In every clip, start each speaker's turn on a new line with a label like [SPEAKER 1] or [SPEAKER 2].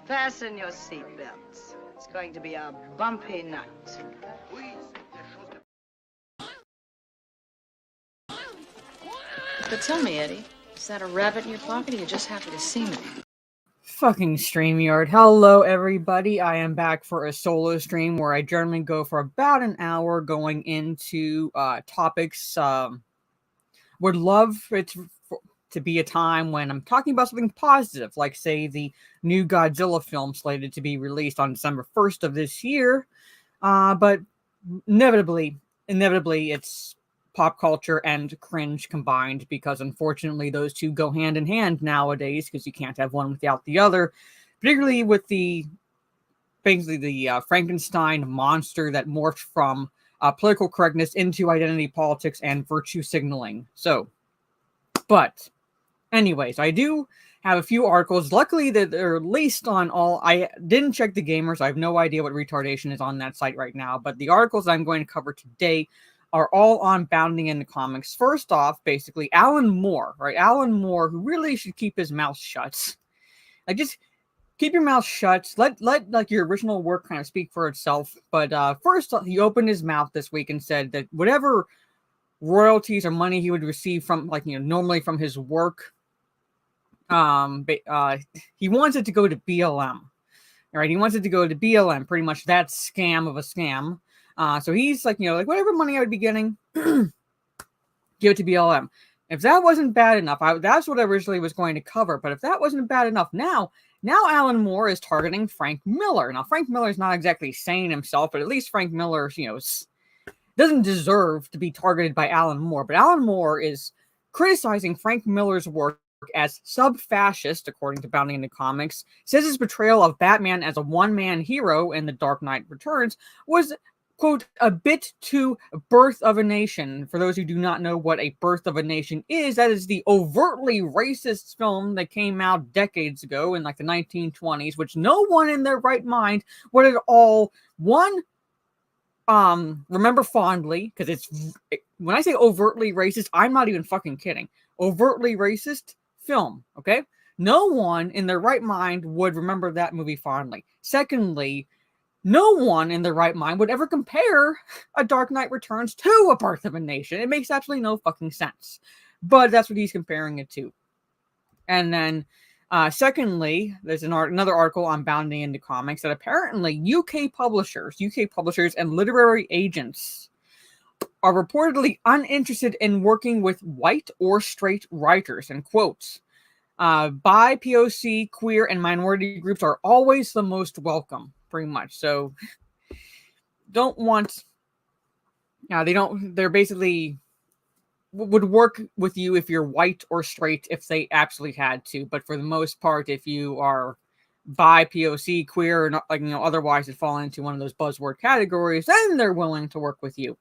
[SPEAKER 1] Fasten your seatbelts. It's going to be a bumpy night.
[SPEAKER 2] But tell me, Eddie, is that a rabbit in your pocket or are you just happy to see me?
[SPEAKER 3] Fucking StreamYard. Hello, everybody. I am back for a solo stream where I generally go for about an hour going into topics. Would love it to be a time when I'm talking about something positive, like, say, the new Godzilla film slated to be released on December 1st of this year. But inevitably, it's pop culture and cringe combined, because unfortunately those two go hand in hand nowadays, because you can't have one without the other, particularly with the Frankenstein monster that morphed from political correctness into identity politics and virtue signaling. But anyways, I do have a few articles. Luckily, that they're leased on all. I didn't check the gamers. I have no idea what retardation is on that site right now. But the articles I'm going to cover today are all on Bounding into Comics. First off, basically, Alan Moore, right? Alan Moore, who really should keep his mouth shut. Like, just keep your mouth shut. Let like your original work kind of speak for itself. But first, he opened his mouth this week and said that whatever royalties or money he would receive from, normally from his work, he wants it to go to BLM. Right? He wants it to go to BLM, pretty much that scam of a scam. So he's like, whatever money I would be getting, give it to BLM. If that wasn't bad enough, that's what I originally was going to cover. But if that wasn't bad enough, now Alan Moore is targeting Frank Miller. Now, Frank Miller is not exactly sane himself, but at least Frank Miller, doesn't deserve to be targeted by Alan Moore. But Alan Moore is criticizing Frank Miller's work as sub-fascist, according to Bounding into Comics, says his portrayal of Batman as a one-man hero in The Dark Knight Returns was, quote, a bit too Birth of a Nation. For those who do not know what a Birth of a Nation is, that is the overtly racist film that came out decades ago in, the 1920s, which no one in their right mind would at all, remember fondly, because when I say overtly racist, I'm not even fucking kidding. Overtly racist film, okay? No one in their right mind would remember that movie fondly. Secondly, no one in their right mind would ever compare A Dark Knight Returns to A Birth of a Nation. It makes absolutely no fucking sense. But that's what he's comparing it to. And then, secondly, there's another article on Bounding into Comics that apparently UK publishers and literary agents are reportedly uninterested in working with white or straight writers, and quotes, bi, POC, queer, and minority groups are always the most welcome, pretty much. So, they're basically would work with you if you're white or straight if they absolutely had to, but for the most part, if you are bi, POC, queer, or not, otherwise it fall into one of those buzzword categories, then they're willing to work with you.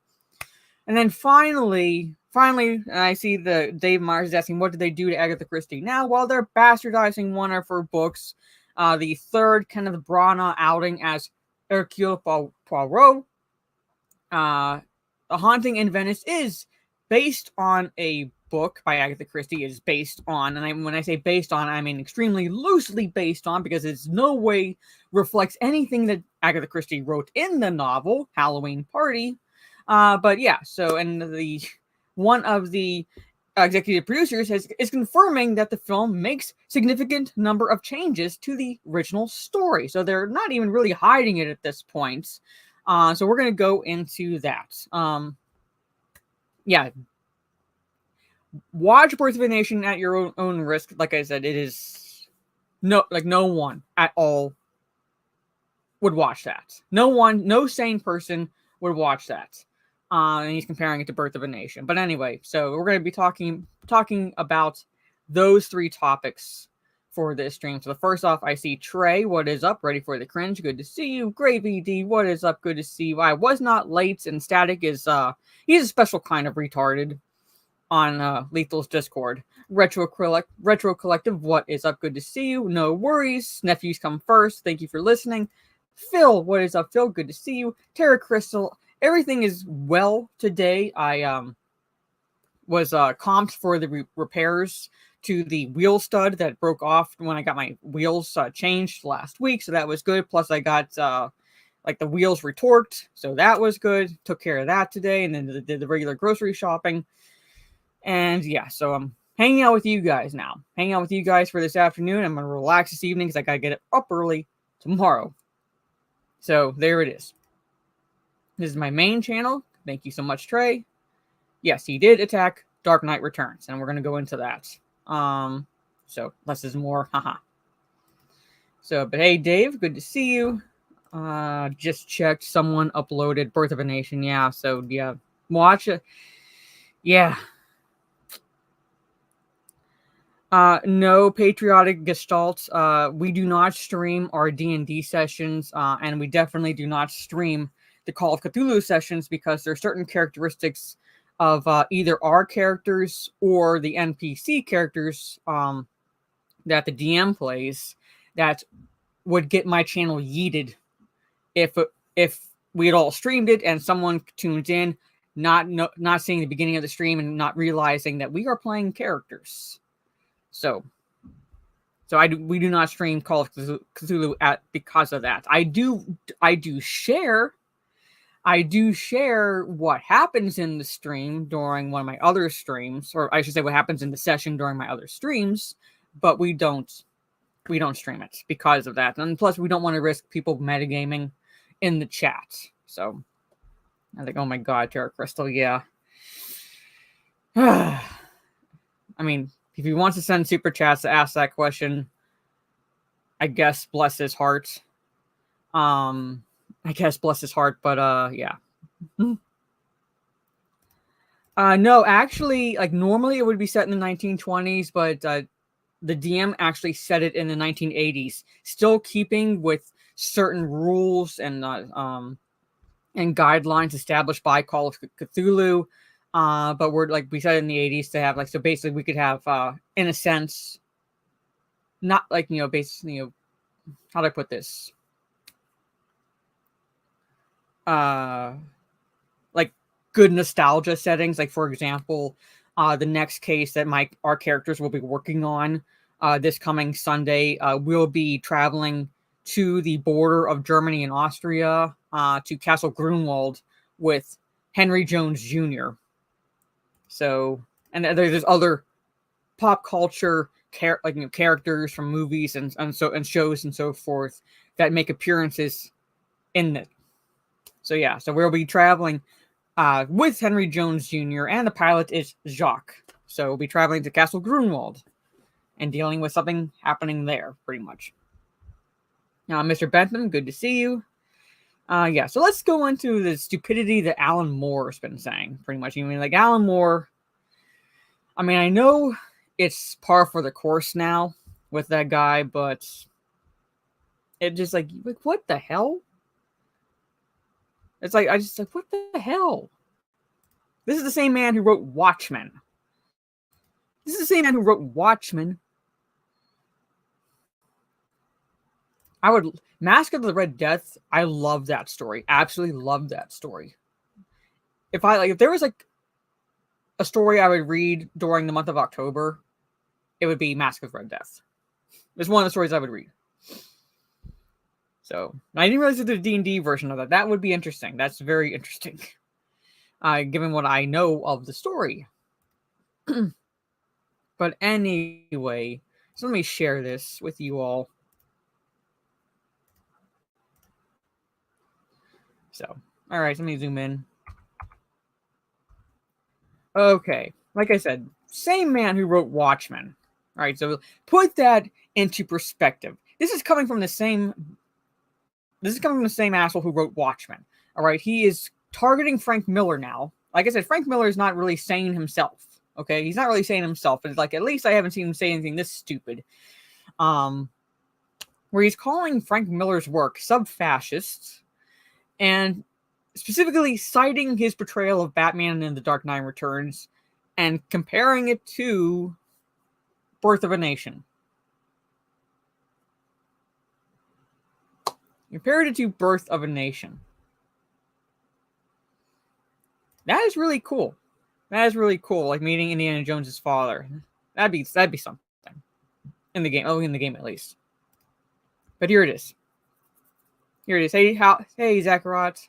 [SPEAKER 3] And then finally, I see the Dave Myers is asking, what did they do to Agatha Christie? Now, while they're bastardizing one of her books, the third Kenneth Branagh outing as Hercule Poirot, A Haunting in Venice is based on a book by Agatha Christie. Is based on, and when I say based on, I mean extremely loosely based on, because it's no way reflects anything that Agatha Christie wrote in the novel Halloween Party. But yeah, so, and one of the executive producers is confirming that the film makes significant number of changes to the original story. So they're not even really hiding it at this point. So we're going to go into that. Yeah. Watch Birth of a Nation at your own risk. Like I said, it is no one at all would watch that. No sane person would watch that. And he's comparing it to Birth of a Nation. But anyway, so we're going to be talking about those three topics for this stream. So the first off, I see Trey, what is up? Ready for the cringe? Good to see you. Gravy D, what is up? Good to see you. I was not late, and Static is he's a special kind of retarded on Lethal's Discord. Retro Collective, what is up? Good to see you. No worries. Nephews come first. Thank you for listening. Phil, what is up? Phil, good to see you. Terra Crystal, everything is well today. I was comped for the repairs to the wheel stud that broke off when I got my wheels changed last week, so that was good. Plus, I got like the wheels retorqued, so that was good. Took care of that today, and then did the regular grocery shopping. And yeah, so I'm hanging out with you guys now. Hanging out with you guys for this afternoon. I'm gonna relax this evening because I gotta get up early tomorrow. So there it is. This is my main channel. Thank you so much, Trey. Yes, he did attack Dark Knight Returns, and we're gonna go into that. So less is more, haha. So, but hey, Dave, good to see you. Just checked, someone uploaded Birth of a Nation. Yeah, so yeah, watch it. Yeah. No patriotic gestalt. We do not stream our D&D sessions, and we definitely do not stream the Call of Cthulhu sessions because there are certain characteristics of either our characters or the NPC characters that the DM plays that would get my channel yeeted if we had all streamed it and someone tunes in, not seeing the beginning of the stream and not realizing that we are playing characters. So we do not stream Call of Cthulhu because of that. I do share what happens in the stream during one of my other streams, or I should say what happens in the session during my other streams, but we don't stream it because of that. And plus we don't want to risk people metagaming in the chat. So I think, oh my god, Terra Crystal, yeah. I mean, if he wants to send super chats to ask that question, I guess bless his heart. But yeah. No, actually, like normally it would be set in the 1920s, but the DM actually set it in the 1980s, still keeping with certain rules and guidelines established by Call of Cthulhu. But we're like we said in the 80s to have like, so basically we could have in a sense, not like, basically, how do I put this? Like good nostalgia settings. Like for example, the next case that our characters will be working on this coming Sunday, we'll be traveling to the border of Germany and Austria to Castle Grunwald with Henry Jones Jr. So, and there's other pop culture characters from movies and shows and so forth that make appearances in it. So yeah, so we'll be traveling with Henry Jones Jr. and the pilot is Jacques. So we'll be traveling to Castle Grunwald and dealing with something happening there, pretty much. Now, Mr. Bentham, good to see you. Yeah, so let's go into the stupidity that Alan Moore has been saying, pretty much. I mean, like, Alan Moore, I mean, I know it's par for the course now with that guy, but it just, like what the hell? It's like, what the hell? This is the same man who wrote Watchmen. Mask of the Red Death, I love that story. Absolutely love that story. If there was like a story I would read during the month of October, it would be Mask of the Red Death. It's one of the stories I would read. So, I didn't realize that there's a D&D version of that. That would be interesting. That's very interesting. Given what I know of the story. But anyway, so let me share this with you all. So, all right, let me zoom in. Okay, like I said, same man who wrote Watchmen. All right, so put that into perspective. This is coming from the same asshole who wrote Watchmen. All right, he is targeting Frank Miller now. Like I said, Frank Miller is not really saying himself. Okay, he's not really saying himself, but it's like, at least I haven't seen him say anything this stupid. Where he's calling Frank Miller's work sub-fascist, and specifically citing his portrayal of Batman in The Dark Knight Returns and comparing it to Birth of a Nation. Compared it to Birth of a Nation. That is really cool. That is really cool, like meeting Indiana Jones's father. That'd be something in the game. Oh, in the game at least. But here it is. Here it is. Hey, Zakarot.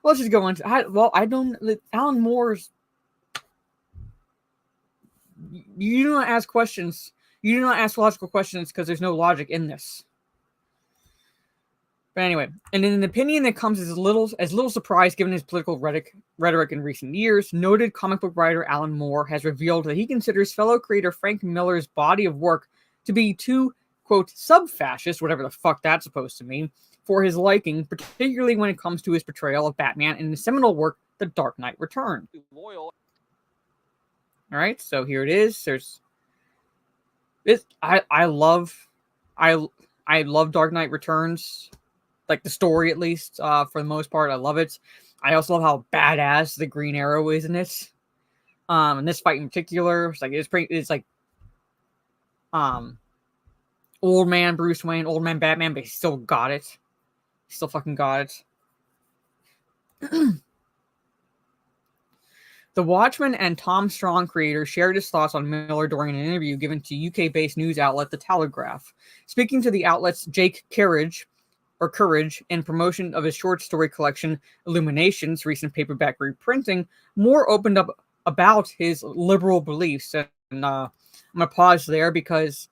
[SPEAKER 3] Let's just go into. I don't. Alan Moore's. You do not ask questions. You do not ask logical questions because there's no logic in this. But anyway, and in an opinion that comes as little surprise given his political rhetoric in recent years, noted comic book writer Alan Moore has revealed that he considers fellow creator Frank Miller's body of work to be too, quote, sub-fascist, whatever the fuck that's supposed to mean, for his liking, particularly when it comes to his portrayal of Batman in the seminal work, The Dark Knight Returns. All right, so here it is. There's this. I love Dark Knight Returns. Like the story, at least, for the most part, I love it. I also love how badass the Green Arrow is in it. And this fight in particular, it's like old man Bruce Wayne, old man Batman, but he still got it. He still fucking got it. The Watchmen and Tom Strong creator shared his thoughts on Miller during an interview given to UK-based news outlet The Telegraph. Speaking to the outlet's Jake Courage, in promotion of his short story collection Illuminations' recent paperback reprinting, Moore opened up about his liberal beliefs. And I'm going to pause there because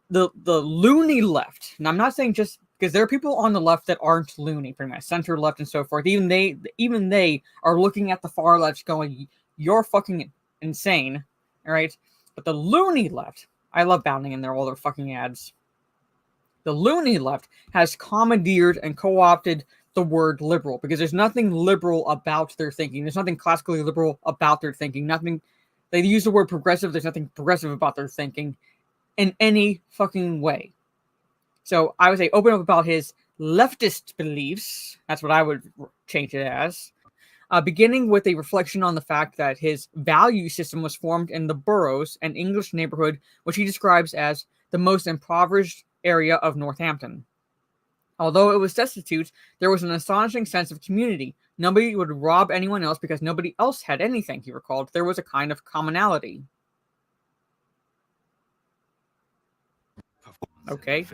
[SPEAKER 3] the loony left, and I'm not saying just because there are people on the left that aren't loony, pretty much center left and so forth. Even they are looking at the far left going, you're fucking insane. All right. But the loony left, I love bounding in there, all their fucking ads. The loony left has commandeered and co-opted the word liberal because there's nothing liberal about their thinking. There's nothing classically liberal about their thinking. Nothing. They use the word progressive. There's nothing progressive about their thinking in any fucking way. So I would say open up about his leftist beliefs. That's what I would change it as. Beginning with a reflection on the fact that his value system was formed in the boroughs, an English neighborhood which he describes as the most impoverished area of Northampton. Although it was destitute, there was an astonishing sense of community. Nobody would rob anyone else because nobody else had anything, he recalled. There was a kind of commonality. Okay.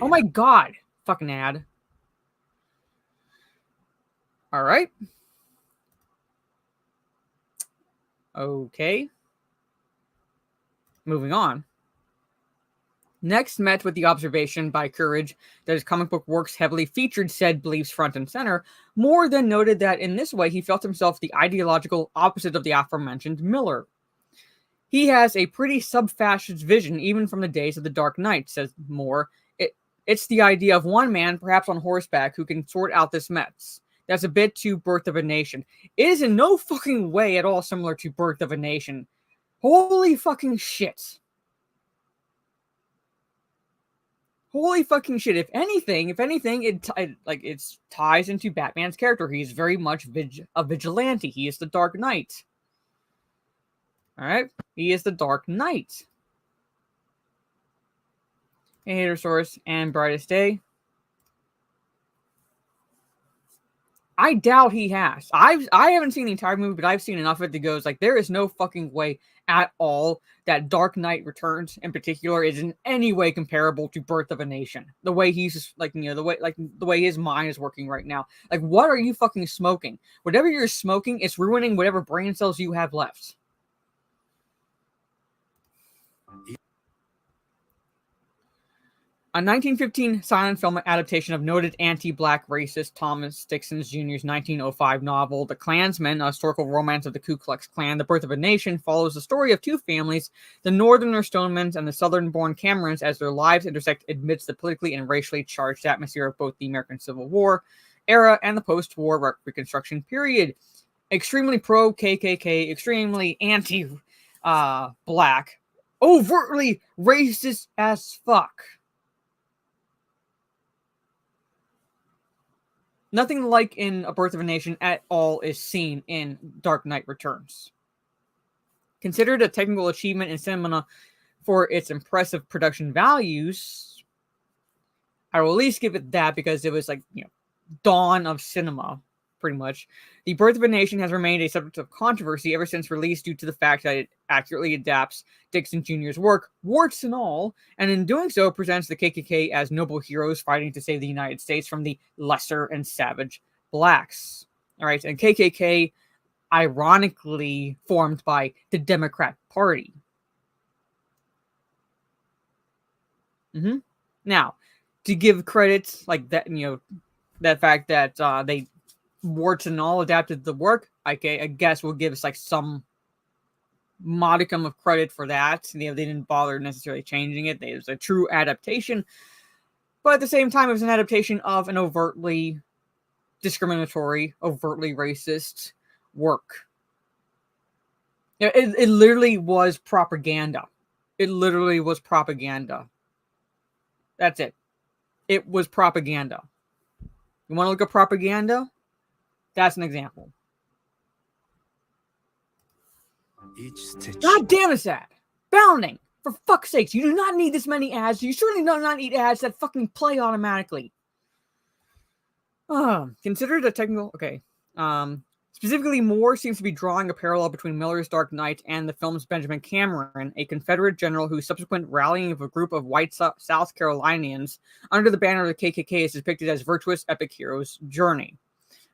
[SPEAKER 3] Oh my god! Fucking ad. Alright. Okay. Moving on. Next met with the observation by Courage that his comic book works heavily featured said beliefs front and center, Moore then noted that in this way he felt himself the ideological opposite of the aforementioned Miller. He has a pretty sub-fascist vision even from the days of the Dark Knight, says Moore. It's the idea of one man, perhaps on horseback, who can sort out this mess. That's a bit too Birth of a Nation. It is in no fucking way at all similar to Birth of a Nation. Holy fucking shit. Holy fucking shit. If anything, it ties into Batman's character. He's very much a vigilante. He is the Dark Knight. Alright? He is the Dark Knight. Hey, Hater Source and Brightest Day. I doubt he has. I haven't seen the entire movie, but I've seen enough of it that goes like there is no fucking way at all that Dark Knight Returns in particular is in any way comparable to Birth of a Nation. The way he's the way his mind is working right now. Like, what are you fucking smoking? Whatever you're smoking, it's ruining whatever brain cells you have left. A 1915 silent film adaptation of noted anti-black racist Thomas Dixon Jr.'s 1905 novel, The Klansman, a historical romance of the Ku Klux Klan, The Birth of a Nation, follows the story of two families, the Northerner Stonemans and the Southern-born Camerons, as their lives intersect amidst the politically and racially charged atmosphere of both the American Civil War era and the post-war Reconstruction period. Extremely pro-KKK, extremely anti-black, overtly racist as fuck. Nothing like in A Birth of a Nation at all is seen in Dark Knight Returns. Considered a technical achievement in cinema for its impressive production values, I will at least give it that because it was dawn of cinema, pretty much. The Birth of a Nation has remained a subject of controversy ever since release due to the fact that it accurately adapts Dixon Jr.'s work, warts and all, and in doing so presents the KKK as noble heroes fighting to save the United States from the lesser and savage blacks. All right, and KKK, ironically, formed by the Democrat Party. Now, to give credit like that, that fact that they warts and all adapted the work, I guess we'll give us like some modicum of credit for that. They didn't bother necessarily changing it. It was a true adaptation, but at the same time, it was an adaptation of an overtly discriminatory, overtly racist work. It literally was propaganda. It literally was propaganda. That's it. It was propaganda. You want to look at propaganda? That's an example. God damn it's that. Bounding. For fuck's sakes. You do not need this many ads. You certainly do not need ads that fucking play automatically. Considered a technical... Okay. Specifically, Moore seems to be drawing a parallel between Miller's Dark Knight and the film's Benjamin Cameron, a Confederate general whose subsequent rallying of a group of white South Carolinians under the banner of the KKK is depicted as virtuous epic hero's journey.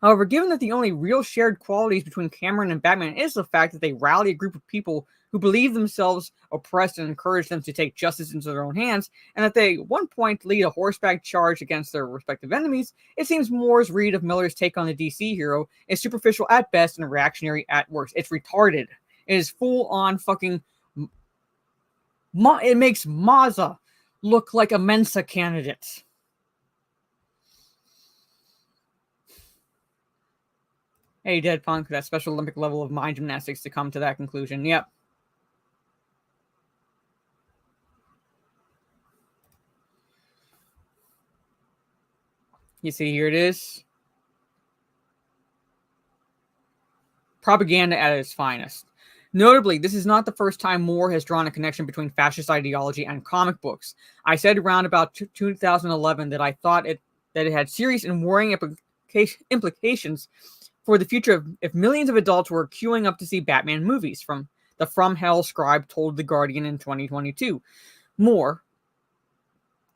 [SPEAKER 3] However, given that the only real shared qualities between Cameron and Batman is the fact that they rally a group of people who believe themselves oppressed and encourage them to take justice into their own hands, and that they at one point lead a horseback charge against their respective enemies, it seems Moore's read of Miller's take on the DC hero is superficial at best and reactionary at worst. It's retarded. It is full-on fucking... It makes Mazza look like a Mensa candidate. Hey, Dead Punk, that Special Olympic level of mind gymnastics to come to that conclusion. Yep. You see, here it is. Propaganda at its finest. Notably, this is not the first time Moore has drawn a connection between fascist ideology and comic books. I said around about 2011 that I thought that it had serious and worrying implications for the future if millions of adults were queuing up to see Batman movies. From Hell scribe told The Guardian in 2022. Moore...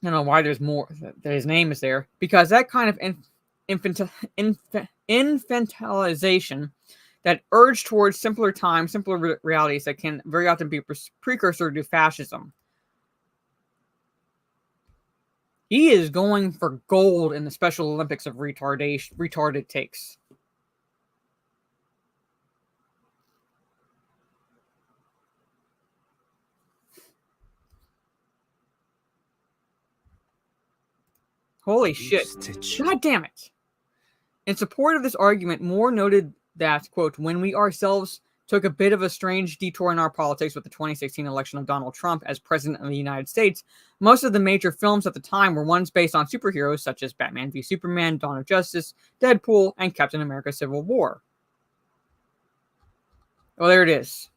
[SPEAKER 3] I don't know why there's more that his name is there, because that kind of infantilization, that urge towards simpler times, simpler realities that can very often be precursor to fascism. He is going for gold in the Special Olympics of retarded takes. Holy shit. God damn it. In support of this argument, Moore noted that, quote, when we ourselves took a bit of a strange detour in our politics with the 2016 election of Donald Trump as president of the United States, most of the major films at the time were ones based on superheroes such as Batman v Superman, Dawn of Justice, Deadpool, and Captain America Civil War. Well, there it is.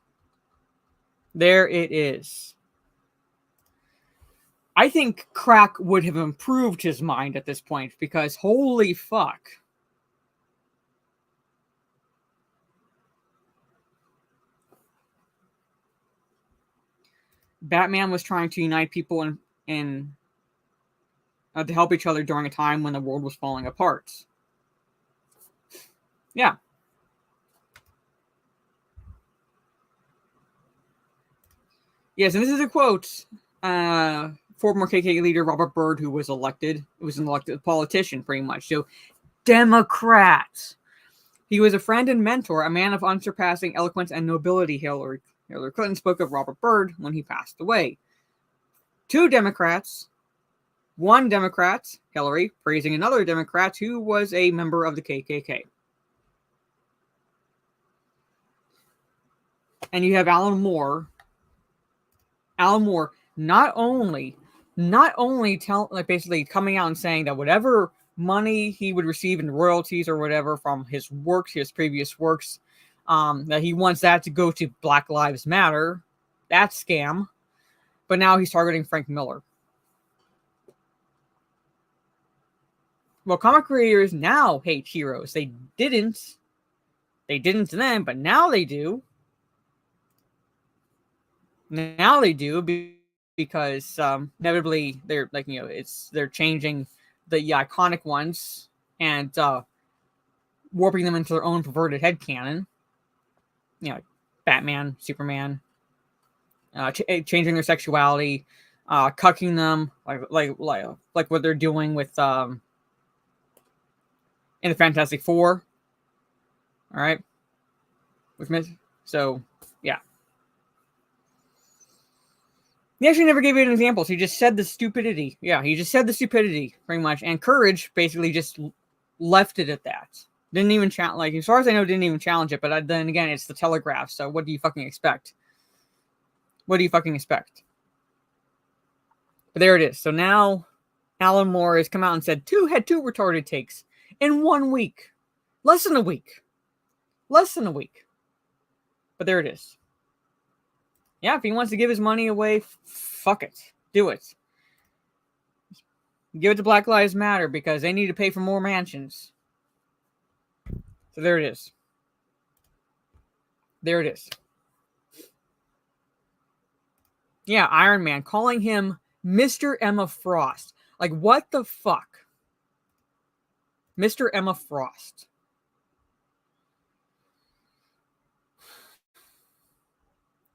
[SPEAKER 3] There it is. I think crack would have improved his mind at this point, because holy fuck. Batman was trying to unite people to help each other during a time when the world was falling apart. Yeah. Yes, and this is a quote. Former KKK leader Robert Byrd, who was elected. It was an elected politician, pretty much. So, Democrats. He was a friend and mentor, a man of unsurpassing eloquence and nobility. Hillary Clinton spoke of Robert Byrd when he passed away. Two Democrats. One Democrat, Hillary, praising another Democrat who was a member of the KKK. And you have Alan Moore. Alan Moore not only basically coming out and saying that whatever money he would receive in royalties or whatever from his works, his previous works, that he wants that to go to Black Lives Matter. That's scam. But now he's targeting Frank Miller. Well, comic creators now hate heroes. They didn't then, but now they do. Now they do because inevitably they're like, they're changing the iconic ones and warping them into their own perverted headcanon. Like Batman, Superman, changing their sexuality, cucking them, like what they're doing with in the Fantastic Four. All right, so yeah. He actually never gave you an example. So he just said the stupidity. Yeah, he just said the stupidity, pretty much. And Courage basically just left it at that. Didn't even challenge, like, as far as I know, didn't even challenge it. But then again, it's the Telegraph. So what do you fucking expect? What do you fucking expect? But there it is. So now Alan Moore has come out and said had two retarded takes in 1 week. Less than a week. Less than a week. But there it is. Yeah, if he wants to give his money away, fuck it. Do it. Give it to Black Lives Matter because they need to pay for more mansions. So there it is. There it is. Yeah, Iron Man calling him Mr. Emma Frost. Like, what the fuck? Mr. Emma Frost.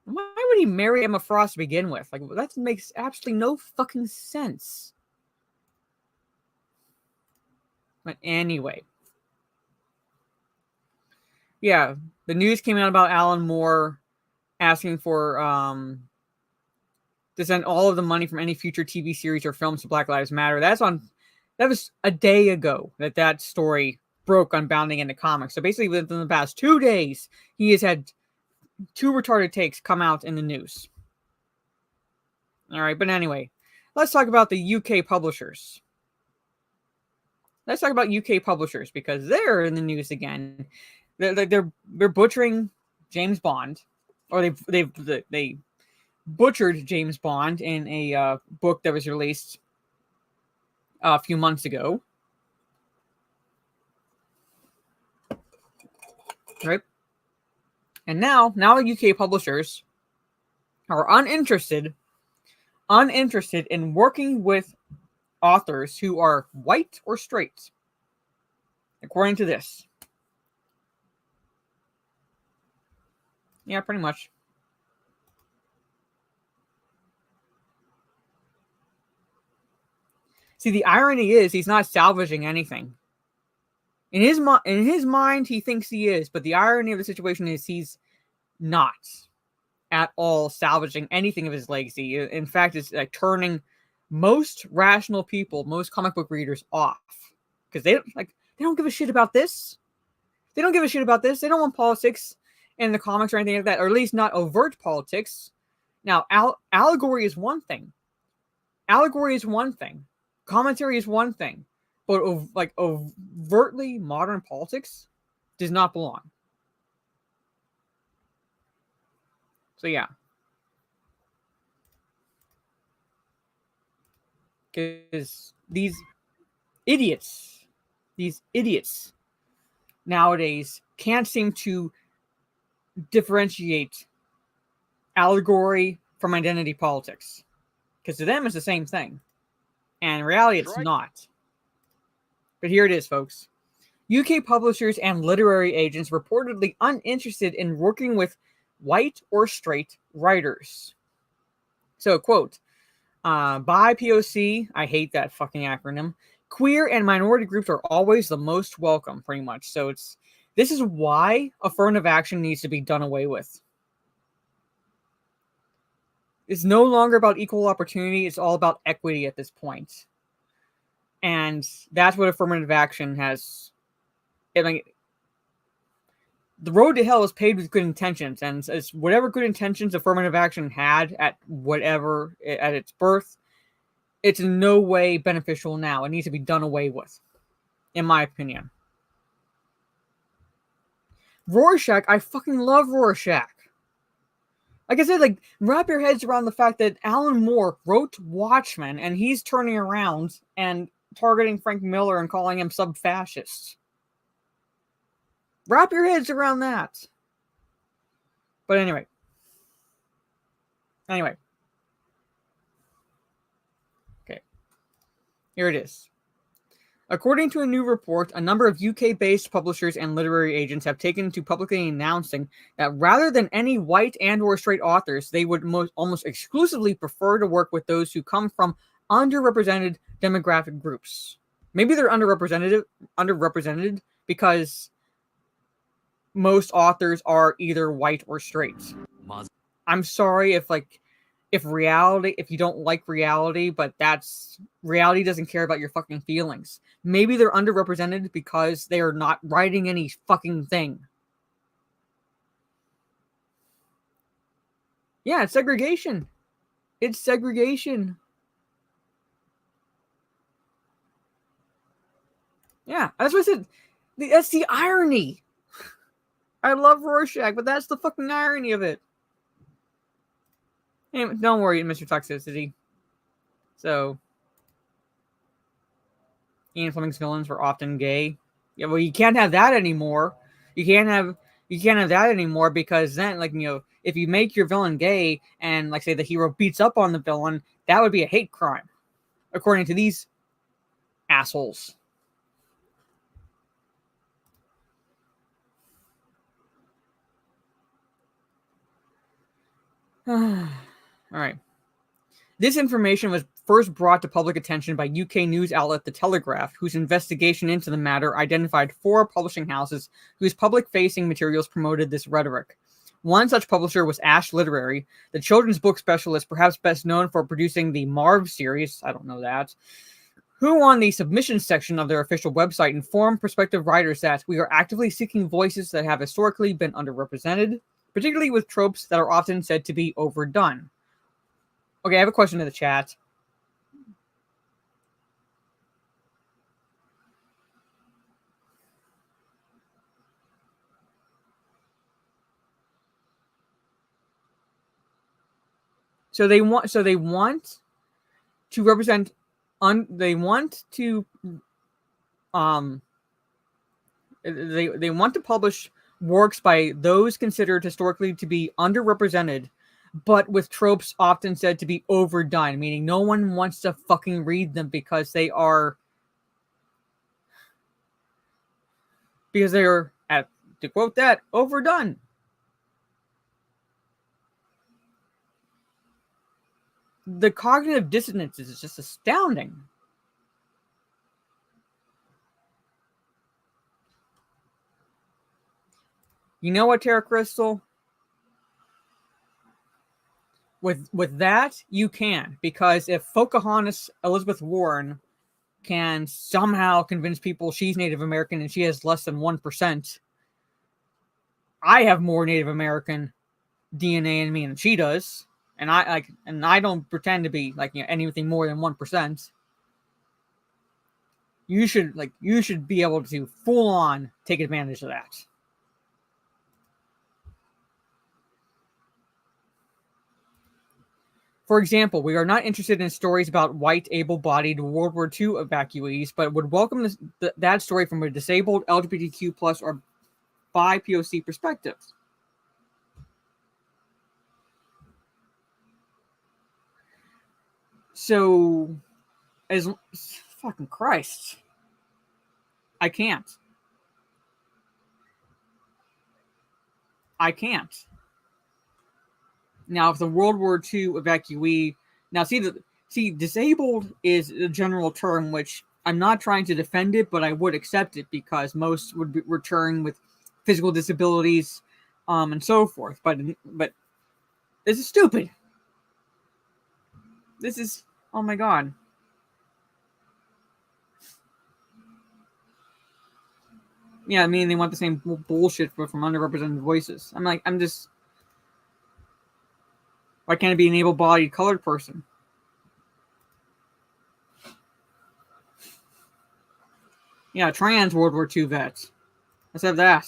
[SPEAKER 3] Why would he marry Emma Frost to begin with? Like, that makes absolutely no fucking sense. But anyway. Yeah, the news came out about Alan Moore asking for to send all of the money from any future TV series or films to Black Lives Matter. That was a day ago that story broke on Bounding into Comics. So basically within the past 2 days, he has had 2 retarded takes come out in the news. All right, but anyway, let's talk about the UK publishers. Let's talk about UK publishers because they're in the news again. They're butchering James Bond, or they butchered James Bond in a book that was released a few months ago. Right? And now UK publishers are uninterested in working with authors who are white or straight, according to this. Yeah, pretty much. See, the irony is he's not salvaging anything. In his mind, he thinks he is, but the irony of the situation is he's not at all salvaging anything of his legacy. In fact, it's like turning most rational people, most comic book readers off because they don't give a shit about this. They don't give a shit about this. They don't want politics in the comics or anything like that, or at least not overt politics. Now, allegory is one thing. Allegory is one thing. Commentary is one thing. But overtly modern politics does not belong. So yeah. Because these idiots nowadays can't seem to differentiate allegory from identity politics. Because to them, it's the same thing. And in reality, it's not. But here it is, folks. UK publishers and literary agents reportedly uninterested in working with white or straight writers. So, quote, by POC, I hate that fucking acronym, queer and minority groups are always the most welcome, pretty much. So this is why affirmative action needs to be done away with. It's no longer about equal opportunity. It's all about equity at this point. And that's what affirmative action has. The road to hell is paved with good intentions. And it's whatever good intentions affirmative action had at its birth, it's in no way beneficial now. It needs to be done away with, in my opinion. Rorschach, I fucking love Rorschach. Like I said, wrap your heads around the fact that Alan Moore wrote Watchmen and he's turning around and targeting Frank Miller and calling him sub-fascist. Wrap your heads around that. But anyway. Okay. Here it is. According to a new report, a number of UK-based publishers and literary agents have taken to publicly announcing that rather than any white and or straight authors, they would almost exclusively prefer to work with those who come from underrepresented demographic groups. Maybe they're underrepresented because most authors are either white or straight. I'm sorry if you don't like reality, but reality doesn't care about your fucking feelings. Maybe they're underrepresented because they are not writing any fucking thing. Yeah, it's segregation. It's segregation. Yeah, that's what I said. That's the irony. I love Rorschach, but that's the fucking irony of it. Anyway, don't worry, Mr. Toxicity. So, Ian Fleming's villains were often gay. Yeah, well, you can't have that anymore. You can't have that anymore because then, if you make your villain gay and, say, the hero beats up on the villain, that would be a hate crime, according to these assholes. All right. This information was first brought to public attention by UK news outlet The Telegraph, whose investigation into the matter identified 4 publishing houses whose public-facing materials promoted this rhetoric. One such publisher was Ash Literary, the children's book specialist perhaps best known for producing the Marv series, I don't know that, who on the submissions section of their official website informed prospective writers that we are actively seeking voices that have historically been underrepresented, particularly with tropes that are often said to be overdone. Okay, I have a question in the chat. So they want to represent they want to publish works by those considered historically to be underrepresented, but with tropes often said to be overdone, meaning no one wants to fucking read them because they are to quote that, overdone. The cognitive dissonance is just astounding. You know what, Tara Crystal? With that, you can. Because if Pocahontas Elizabeth Warren can somehow convince people she's Native American and she has less than 1%, I have more Native American DNA in me than she does. And I don't pretend to be anything more than 1%. You should be able to full on take advantage of that. For example, we are not interested in stories about white, able-bodied World War II evacuees, but would welcome that story from a disabled LGBTQ plus or bi POC perspective. So, fucking Christ, I can't. Now, if the World War II evacuee, disabled is a general term which I'm not trying to defend it, but I would accept it because most would return with physical disabilities, and so forth. But this is stupid. This is, oh my god. Yeah, I mean, they want the same bullshit from underrepresented voices. Why can't it be an able-bodied colored person? Yeah, trans World War II vets. Let's have that.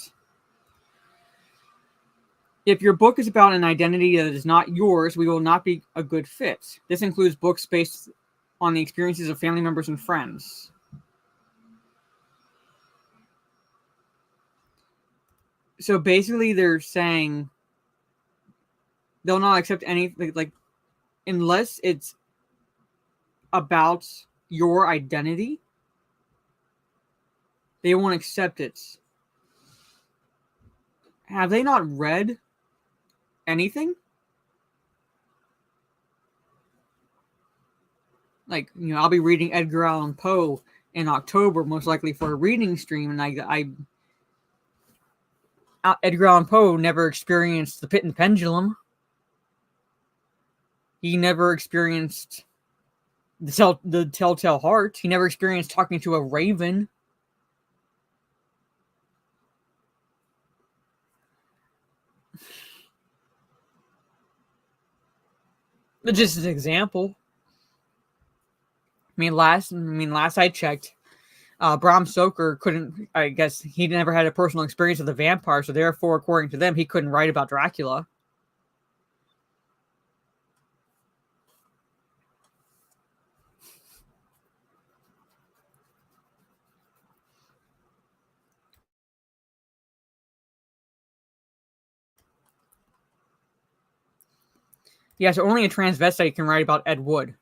[SPEAKER 3] If your book is about an identity that is not yours, we will not be a good fit. This includes books based on the experiences of family members and friends. So basically, they're saying they'll not accept anything like unless it's about your identity. They won't accept it. Have they not read anything? Like, I'll be reading Edgar Allan Poe in October, most likely for a reading stream, and Edgar Allan Poe never experienced the Pit and Pendulum. He never experienced the Telltale Heart. He never experienced talking to a raven. But just an example. Last I checked, Bram Stoker couldn't. I guess he never had a personal experience with a vampire, so therefore, according to them, he couldn't write about Dracula. Yeah, so only a transvestite can write about Ed Wood.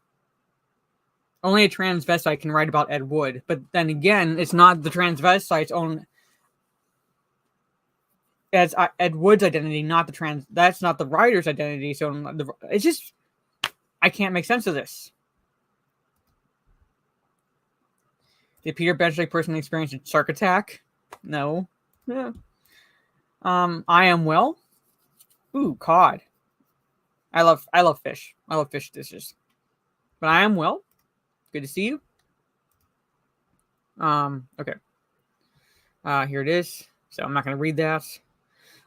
[SPEAKER 3] Only a transvestite can write about Ed Wood. But then again, it's not the transvestite's own. It's Ed Wood's identity, not the trans. That's not the writer's identity. So it's just, I can't make sense of this. Did Peter Benchley personally experience a shark attack? No. Yeah. I am well. Ooh, cod. I love fish. I love fish dishes. But I am well. Good to see you. Okay. Here it is. So I'm not going to read that.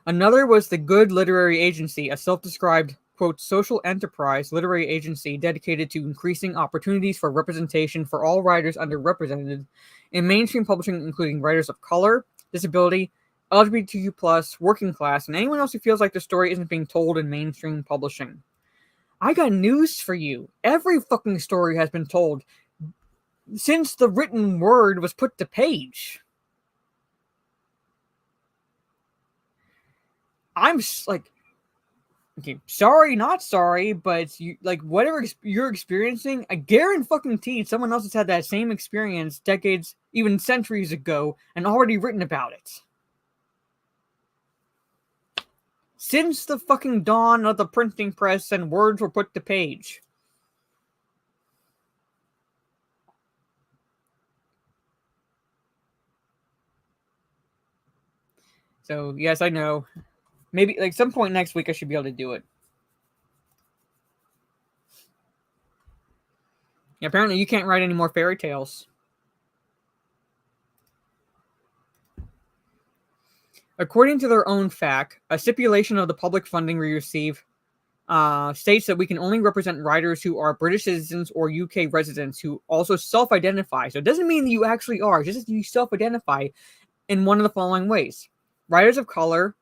[SPEAKER 3] Another was the Good Literary Agency, a self-described, quote, social enterprise literary agency dedicated to increasing opportunities for representation for all writers underrepresented in mainstream publishing, including writers of color, disability, LGBTQ+, working class, and anyone else who feels like the story isn't being told in mainstream publishing. I got news for you. Every fucking story has been told since the written word was put to page. I'm like, okay, sorry, not sorry, but you, like, whatever you're experiencing, I guarantee someone else has had that same experience decades, even centuries ago, and already written about it. Since the fucking dawn of the printing press and words were put to page. So, yes, I know. Maybe, like, some point next week I should be able to do it. Yeah, apparently you can't write any more fairy tales. According to their own FAQ, a stipulation of the public funding we receive states that we can only represent writers who are British citizens or UK residents who also self-identify. So it doesn't mean that you actually are, just that you self-identify in one of the following ways. Writers of color.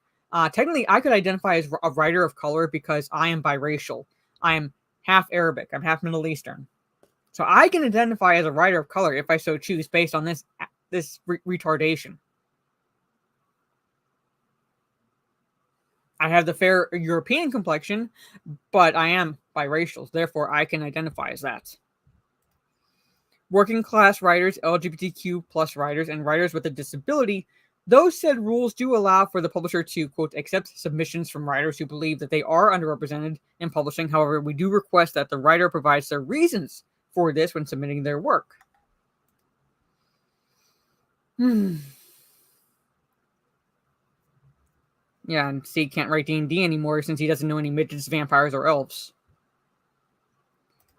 [SPEAKER 3] Technically, I could identify as a writer of color because I am biracial. I am half Arabic. I'm half Middle Eastern. So I can identify as a writer of color if I so choose based on this retardation. I have the fair European complexion, but I am biracial. Therefore, I can identify as that. Working class writers, LGBTQ plus writers, and writers with a disability, those said rules do allow for the publisher to, quote, accept submissions from writers who believe that they are underrepresented in publishing. However, we do request that the writer provides their reasons for this when submitting their work. Yeah, and C can't write D&D anymore since he doesn't know any midgets, vampires, or elves.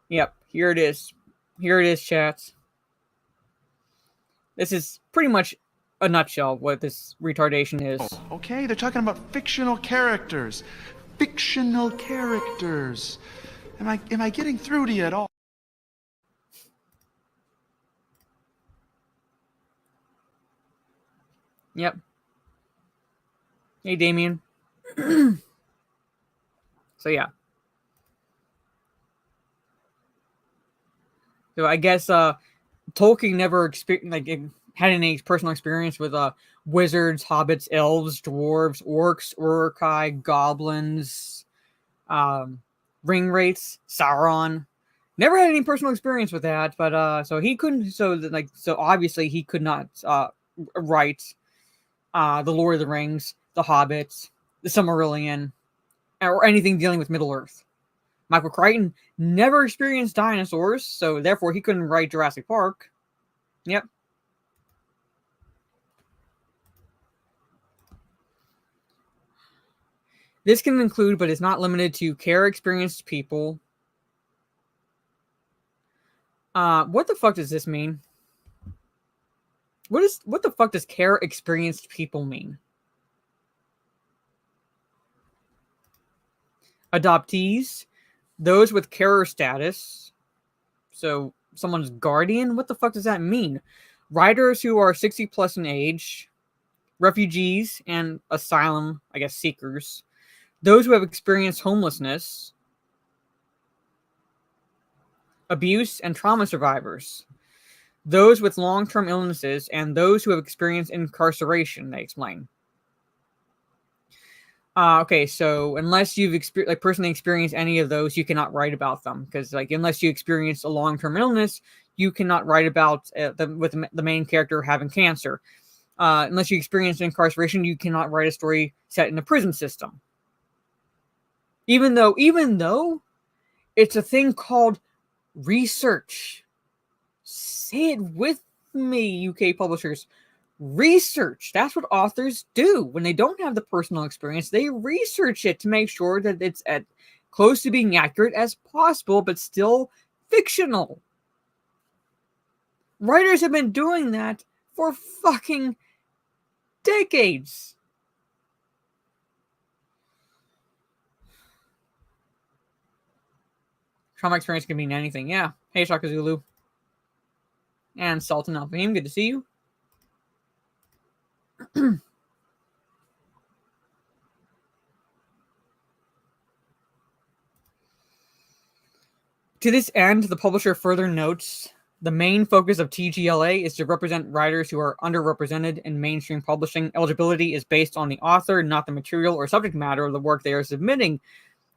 [SPEAKER 3] Yep, here it is. Here it is, chats. This is pretty much a nutshell what this retardation is.
[SPEAKER 4] Okay, they're talking about fictional characters. Fictional characters. Am I getting through to you at all?
[SPEAKER 3] Yep. Hey, Damien. So, yeah. So, I guess Tolkien never had any personal experience with wizards, hobbits, elves, dwarves, orcs, urukai, goblins, ring wraiths, Sauron. Never had any personal experience with that, but so he couldn't. So obviously he could not write the Lord of the Rings, the Hobbits, the Silmarillion, or anything dealing with Middle Earth. Michael Crichton never experienced dinosaurs, so therefore he couldn't write Jurassic Park. Yep. This can include, but is not limited to, care experienced people. What the fuck does this mean? What the fuck does care experienced people mean? Adoptees, those with carer status, so someone's guardian. What the fuck does that mean? Riders who are 60 plus in age, refugees and asylum, I guess, seekers, those who have experienced homelessness, abuse and trauma survivors, those with long-term illnesses, and those who have experienced incarceration, they explain. Okay, so unless you've personally experienced any of those, you cannot write about them, because unless you experience a long-term illness, you cannot write about the main character having cancer. Unless you experience incarceration, you cannot write a story set in a prison system. Even though it's a thing called research. Say it with me, UK publishers. Research. That's what authors do. When they don't have the personal experience, they research it to make sure that it's at close to being accurate as possible, but still fictional. Writers have been doing that for fucking decades. Trauma experience can mean anything. Yeah. Hey, Shaka Zulu. And Sultan Al Fahim, good to see you. To this end, the publisher further notes, the main focus of TGLA is to represent writers who are underrepresented in mainstream publishing. Eligibility is based on the author, not the material or subject matter of the work they are submitting.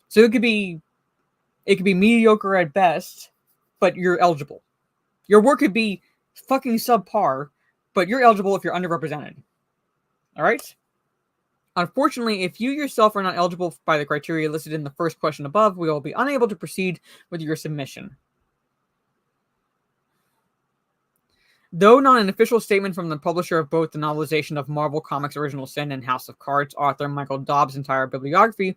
[SPEAKER 3] So it could be mediocre at best, but you're eligible. Your work could be fucking subpar, but you're eligible if you're underrepresented. All right? Unfortunately, if you yourself are not eligible by the criteria listed in the first question above, we will be unable to proceed with your submission. Though not an official statement from the publisher of both the novelization of Marvel Comics' Original Sin and House of Cards author Michael Dobbs' entire bibliography,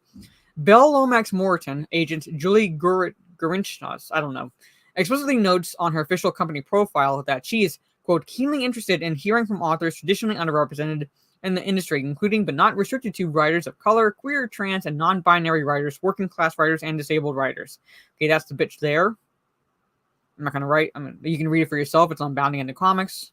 [SPEAKER 3] Belle Lomax Morton, agent Julie Grinchnas, explicitly notes on her official company profile that she is, quote, keenly interested in hearing from authors traditionally underrepresented in the industry, including but not restricted to writers of color, queer, trans, and non-binary writers, working class writers, and disabled writers. Okay, that's the bitch there. I'm not going to write. You can read it for yourself. It's on Bounding Into Comics.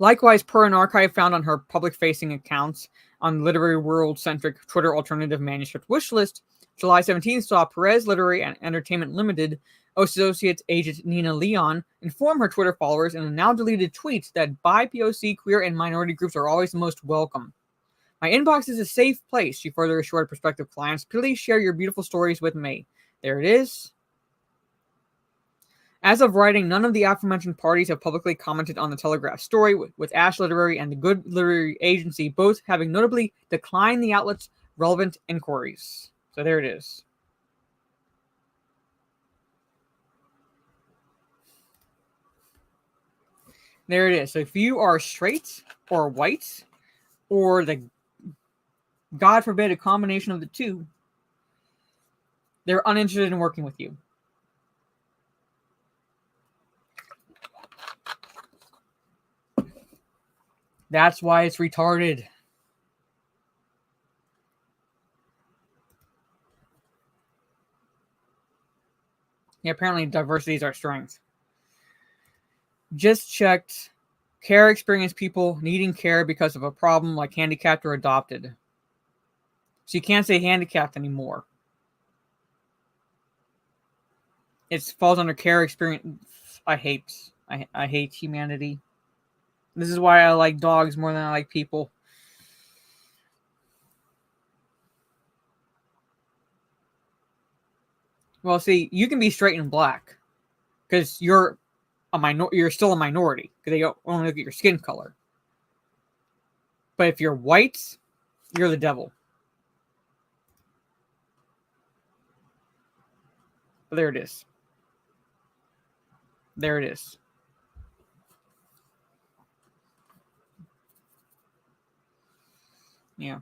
[SPEAKER 3] Likewise, per an archive found on her public-facing accounts on Literary World-centric Twitter alternative manuscript wishlist, July 17th saw Perez Literary and Entertainment Limited Associate Agent Nina Leon inform her Twitter followers in a now-deleted tweet that BIPOC, queer, and minority groups are always the most welcome. My inbox is a safe place, she further assured prospective clients. Please share your beautiful stories with me. There it is. As of writing, none of the aforementioned parties have publicly commented on the Telegraph story, with Ash Literary and the Good Literary Agency both having notably declined the outlet's relevant inquiries. So there it is. There it is. So if you are straight or white, or the, God forbid, a combination of the two, they're uninterested in working with you. That's why it's retarded. Yeah, apparently diversity is our strength. Just checked. Care experienced people needing care because of a problem like handicapped or adopted. So you can't say handicapped anymore. It falls under care experience. I hate humanity. This is why I like dogs more than I like people. Well, see, you can be straight and black because you're you're still a minority because they don't only look at your skin color. But if you're white, you're the devil. But there it is. There it is. Yeah.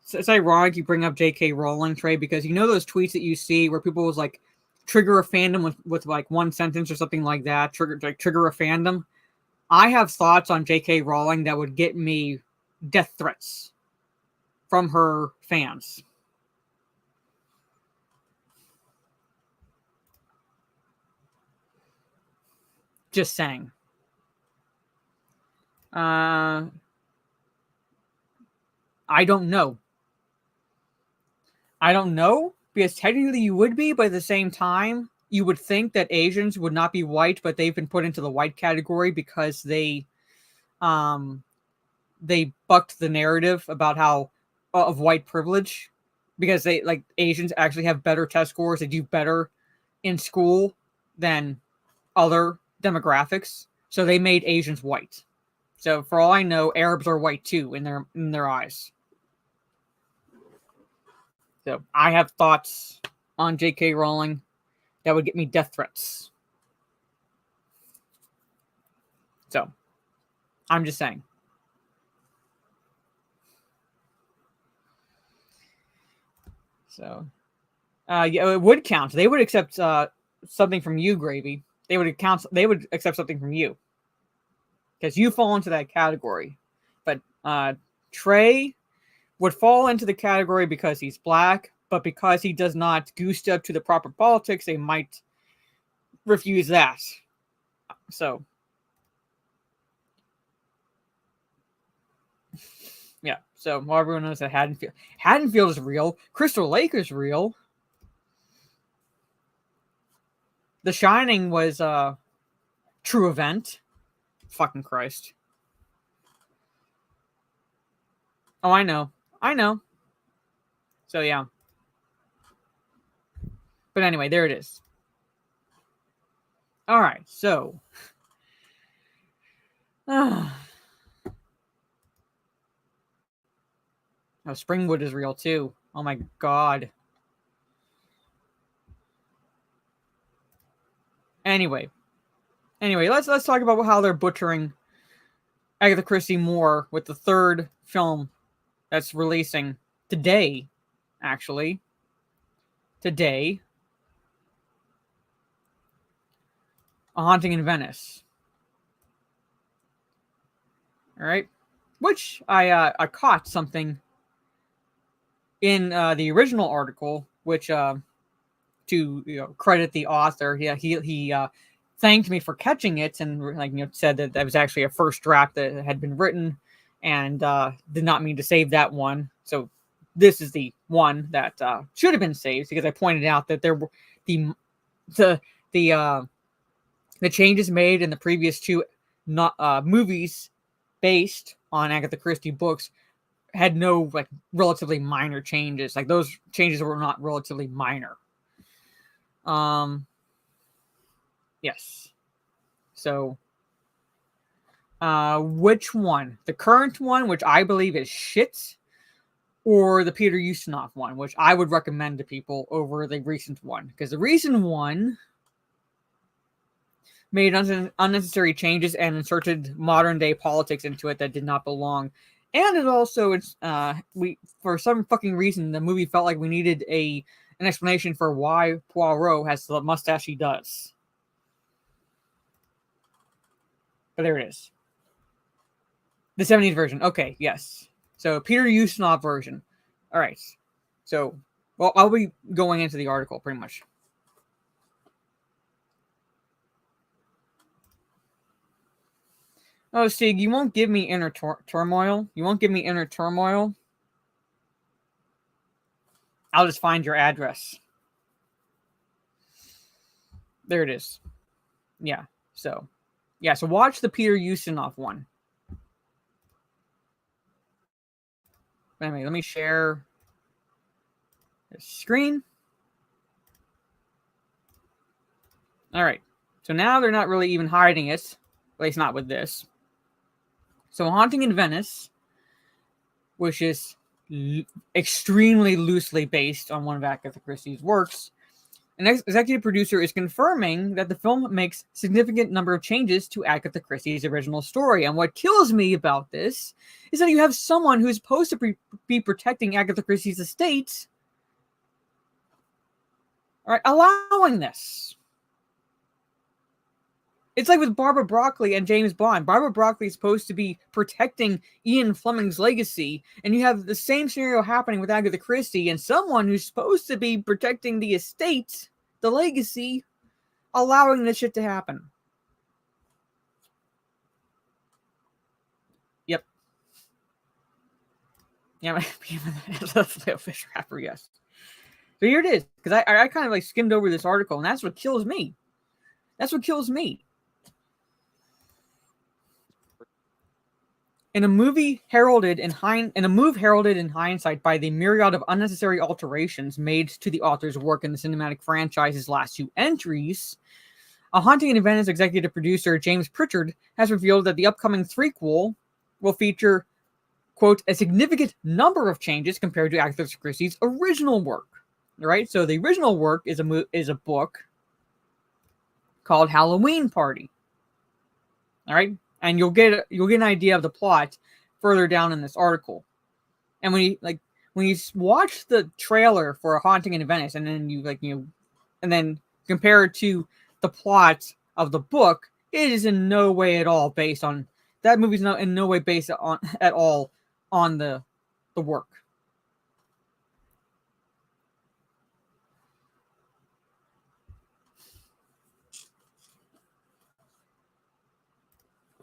[SPEAKER 3] So it's ironic you bring up J.K. Rowling, Trey, because you know those tweets that you see where people was like trigger a fandom with like one sentence or something like that, trigger a fandom. I have thoughts on J.K. Rowling that would get me death threats from her fans. Just saying. I don't know. I don't know because technically you would be, but at the same time, you would think that Asians would not be white, but they've been put into the white category because they bucked the narrative about how of white privilege because they like Asians actually have better test scores, they do better in school than other demographics, so they made Asians white. So for all I know, Arabs are white too in their eyes. So I have thoughts on J.K. Rowling that would get me death threats. So I'm just saying. So yeah, it would count. They would accept something from you, Gravy. They would accept something from you because you fall into that category. But Trey would fall into the category because he's black, but because he does not goose up to the proper politics, they might refuse that. So, yeah. So, well, everyone knows that Haddonfield is real. Crystal Lake is real. The Shining was a true event. Fucking Christ. Oh, I know. So, yeah. But anyway, there it is. All right, so. Oh, Springwood is real too. Oh my god. Anyway, let's talk about how they're butchering Agatha Christie more with the third film that's releasing today. Actually, today, A Haunting in Venice. All right, which I caught something in the original article, which to credit the author, he thanked me for catching it and said that was actually a first draft that had been written and did not mean to save that one. So this is the one that should have been saved because I pointed out that there were the changes made in the previous two movies based on Agatha Christie books had no relatively minor changes. Like those changes were not relatively minor. Yes. So, which one? The current one, which I believe is shit, or the Peter Ustinov one, which I would recommend to people over the recent one, because the recent one made unnecessary changes and inserted modern day politics into it that did not belong. And it also, for some fucking reason, the movie felt like we needed an explanation for why Poirot has the mustache he does. But there it is. The 70s version. Okay, yes. So Peter Ustinov version. All right. So, well, I'll be going into the article pretty much. Oh, Stig, you won't give me inner turmoil? You won't give me inner turmoil? I'll just find your address. There it is. Yeah. So, yeah, so watch the Peter Ustinov one. Anyway, let me share the screen. All right. So now they're not really even hiding it. At least not with this. So Haunting in Venice, which is extremely loosely based on one of Agatha Christie's works, an executive producer is confirming that the film makes significant number of changes to Agatha Christie's original story. And what kills me about this is that you have someone who's supposed to be protecting Agatha Christie's estate, all right, allowing this. It's like with Barbara Broccoli and James Bond. Barbara Broccoli is supposed to be protecting Ian Fleming's legacy, and you have the same scenario happening with Agatha Christie, and someone who's supposed to be protecting the estate, the legacy, allowing this shit to happen. Yep. Yeah, that's a fish wrapper, yes. So here it is, because I kind of like skimmed over this article, and that's what kills me. That's what kills me. In a move heralded in hindsight by the myriad of unnecessary alterations made to the author's work in the cinematic franchise's last 2 entries, A Haunting in Venice executive producer James Pritchard has revealed that the upcoming threequel will feature, quote, a significant number of changes compared to Agatha Christie's original work. Right? So the original work is a book called Halloween Party. All right? And you'll get an idea of the plot further down in this article. And when you watch the trailer for A Haunting in Venice, and then compare it to the plot of the book, it is in no way at all based on that movie's not in no way based on at all on the work.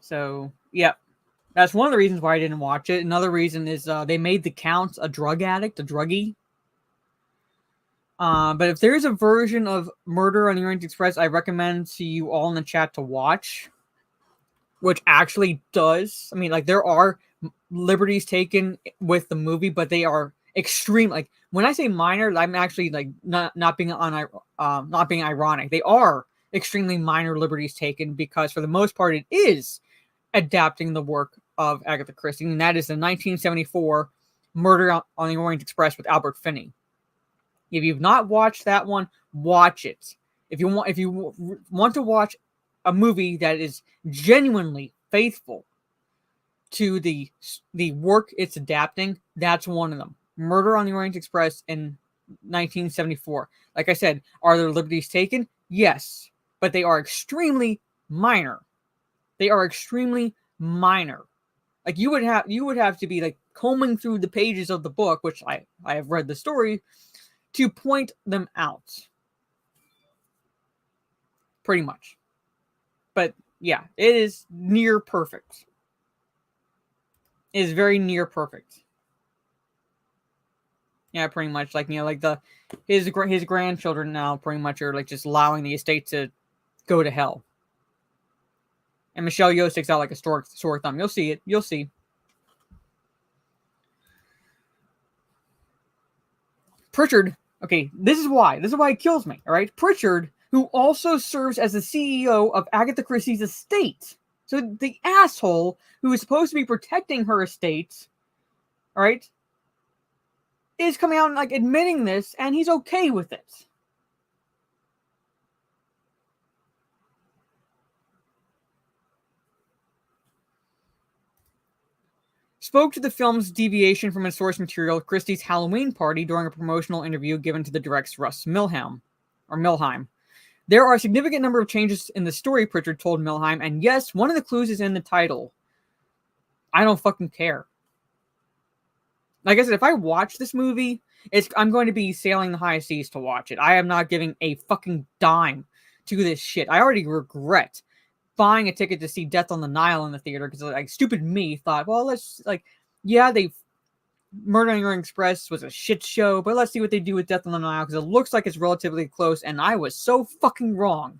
[SPEAKER 3] So, yeah, that's one of the reasons why I didn't watch it. Another reason is they made the Count a drug addict, a druggie. But if there's a version of Murder on the Orient Express, I recommend to you all in the chat to watch, which actually does. I mean, like, there are liberties taken with the movie, but they are extreme. Like, when I say minor, I'm actually like not being ironic. They are extremely minor liberties taken because for the most part it is adapting the work of Agatha Christie, and that is the 1974 Murder on the Orient Express with Albert Finney. If you've not watched that one, watch it. If you want to watch a movie that is genuinely faithful to the work it's adapting, that's one of them. Murder on the Orient Express in 1974. Like I said, are there liberties taken? Yes, but they are extremely minor. They are extremely minor. Like you would have to be like combing through the pages of the book, which I have read the story, to point them out. Pretty much. But yeah, it is near perfect. It is very near perfect. Yeah, pretty much. Like, like his grandchildren now pretty much are like just allowing the estate to go to hell. And Michelle Yeoh sticks out like a sore thumb. You'll see it. You'll see. Pritchard. Okay, this is why. This is why it kills me. All right, Pritchard, who also serves as the CEO of Agatha Christie's estate. So the asshole who is supposed to be protecting her estate, all right, is coming out and like admitting this, and he's okay with it. Spoke to the film's deviation from its source material, Christie's Halloween Party, during a promotional interview given to the director's Russ Milheim. There are a significant number of changes in the story, Pritchard told Milheim, and yes, one of the clues is in the title. I don't fucking care. Like I said, if I watch this movie, I'm going to be sailing the high seas to watch it. I am not giving a fucking dime to this shit. I already regret buying a ticket to see Death on the Nile in the theater because, like, stupid me thought, well, let's, like, yeah, Murder on the Orient Express was a shit show, but let's see what they do with Death on the Nile because it looks like it's relatively close, and I was so fucking wrong.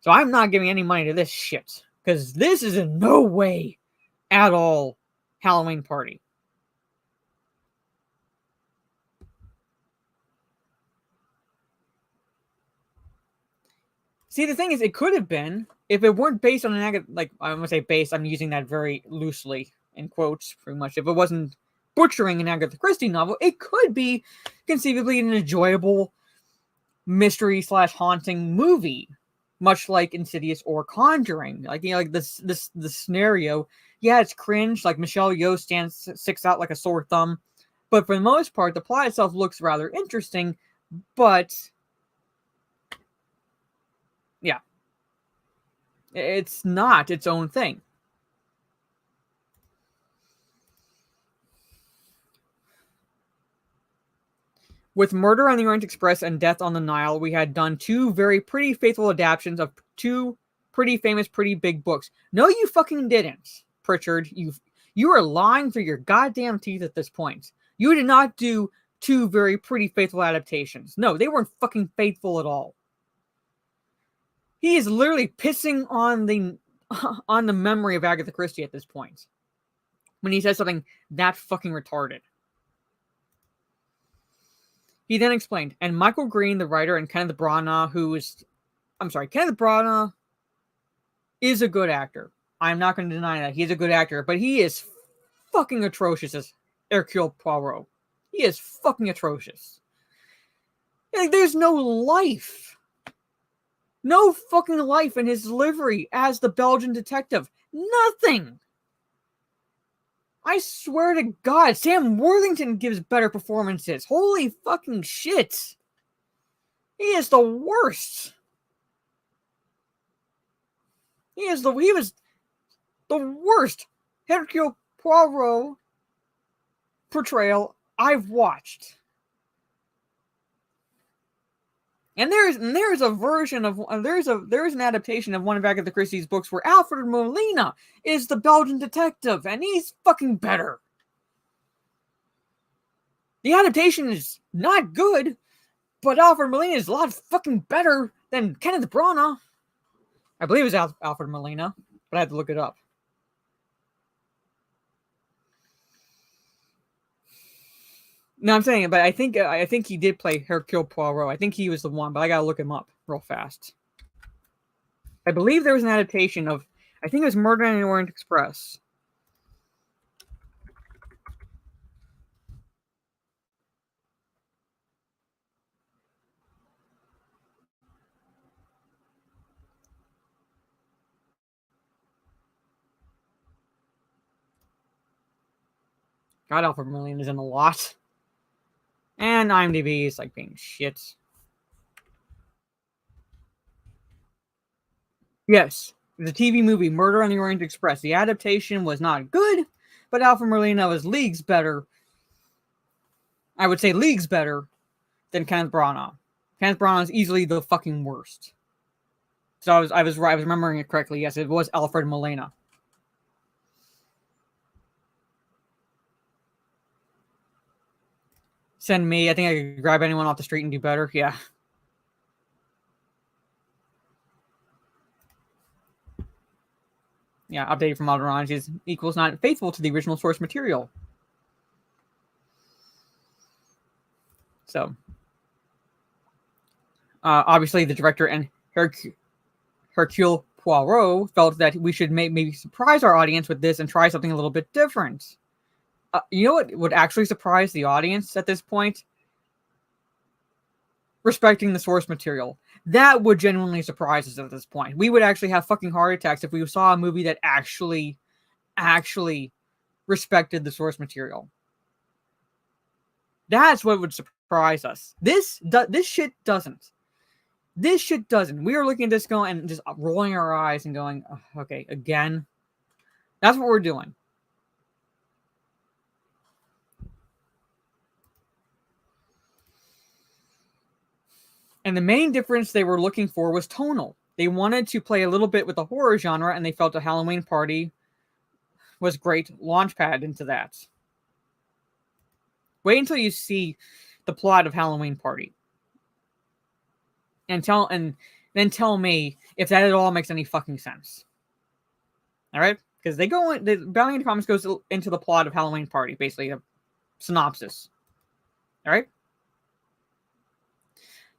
[SPEAKER 3] So I'm not giving any money to this shit. Because this is in no way at all Halloween Party. See, the thing is, it could have been, if it weren't based on an, like, I'm going to say based, I'm using that very loosely, in quotes, pretty much. If it wasn't butchering an Agatha Christie novel, it could be conceivably an enjoyable mystery / haunting movie, much like Insidious or Conjuring. Like, you know, like this scenario, yeah, it's cringe, like Michelle Yeoh sticks out like a sore thumb, but for the most part, the plot itself looks rather interesting, but yeah, it's not its own thing. With Murder on the Orient Express and Death on the Nile, we had done two very pretty faithful adaptations of two pretty famous, pretty big books. No, you fucking didn't, Pritchard. You are lying through your goddamn teeth at this point. You did not do two very pretty faithful adaptations. No, they weren't fucking faithful at all. He is literally pissing on the memory of Agatha Christie at this point when he says something that fucking retarded. He then explained, and Michael Green, the writer, and Kenneth Branagh, Kenneth Branagh is a good actor. I'm not going to deny that. He's a good actor, but he is fucking atrocious as Hercule Poirot. He is fucking atrocious. Like, there's no life. No fucking life in his delivery as the Belgian detective. Nothing. I swear to God, Sam Worthington gives better performances. Holy fucking shit. He is the worst. He was the worst Hercule Poirot portrayal I've watched. And there's an adaptation of one of Agatha Christie's books where Alfred Molina is the Belgian detective, and he's fucking better. The adaptation is not good, but Alfred Molina is a lot fucking better than Kenneth Branagh. I believe it was Alfred Molina, but I had to look it up. No, I'm saying, but I think he did play Hercule Poirot. I think he was the one, but I gotta look him up real fast. I believe there was an adaptation of, I think it was Murder on the Orient Express. God, Alfred Molina is in a lot. And IMDb is like being shit. Yes, the TV movie Murder on the Orient Express. The adaptation was not good, but Alfred Molina was leagues better. I would say leagues better than Kenneth Branagh. Kenneth Branagh is easily the fucking worst. So I was right. I was remembering it correctly. Yes, it was Alfred Molina. Send me. I think I could grab anyone off the street and do better. Yeah. Yeah, updated from Moderage is equals not faithful to the original source material. So, obviously, the director and Hercule Poirot felt that we should maybe surprise our audience with this and try something a little bit different. You know what would actually surprise the audience at this point? Respecting the source material. That would genuinely surprise us at this point. We would actually have fucking heart attacks if we saw a movie that actually respected the source material. That's what would surprise us. This shit doesn't. This shit doesn't. We are looking at this going and just rolling our eyes and going, oh, okay, again. That's what we're doing. And the main difference they were looking for was tonal. They wanted to play a little bit with the horror genre, and they felt a Halloween Party was great launchpad into that. Wait until you see the plot of Halloween Party. And then tell me if that at all makes any fucking sense. All right? Because they go in, the Valiant Comics goes into the plot of Halloween Party, basically a synopsis. All right?